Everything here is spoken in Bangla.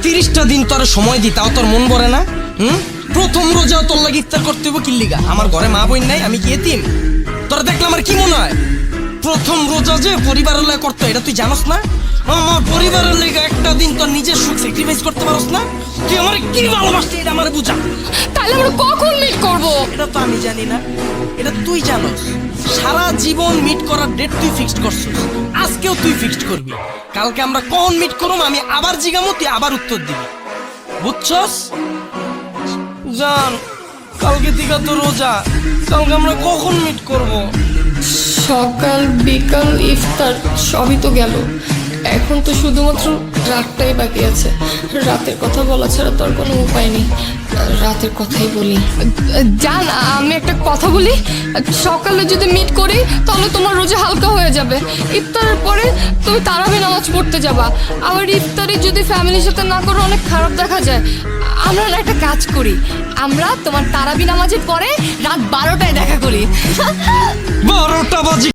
30টা দিন তোর সময় দি, তাও তোর মন ভরে না? প্রথম রোজা তোর লাগে ইফতার করতে হইব কিল্লিগা? আমার ঘরে মা বোন নাই, আমি কি এতিম? তোরা দেখলে আমার কি মনে হয়? প্রথম রোজা যে পরিবারের লাগে করতে, এটা তুই জানোস না? আমার পরিবারের লেগে একটা দিন তোর নিজের সুখ স্যাক্রিফাইস করতে পারস না? তুই আমার কি ভালোবাসছিস এটা আমার বুঝা। তাহলে আমরা কখন মিট করব? এটা তো আমি জানি না, এটা তুই জানোস। সারা জীবন মিট করার ডেট তুই ফিক্সড করছিস, আজকেও তুই ফিক্সড করবি। কালকে আমরা কখন মিট করব আমি আবার জিগামো, তুই আবার উত্তর দিবি, বুঝছস? জান, কালকে থেকে তো রোজা, কালকে আমরা কখন মিট করব? সকাল বিকাল ইফতার সবই তো গেল, এখন তো শুধুমাত্র রাতটাই বাকি আছে। রাতের কথা বলা ছাড়া তো আর কোনো উপায় নেই, রাতের কথাই বলি। জান, আমি একটা কথা বলি, সকালে যদি মিট করি তাহলে তোমার রোজা হালকা হয়ে যাবে। ইফতারের পরে তুমি তারাবি নামাজ পড়তে যাবা, আবার ইফতারে যদি ফ্যামিলির সাথে না করো অনেক খারাপ দেখা যায়। আমরা না একটা কাজ করি, আমরা তোমার তারাবি নামাজের পরে রাত 12টায় দেখা করি।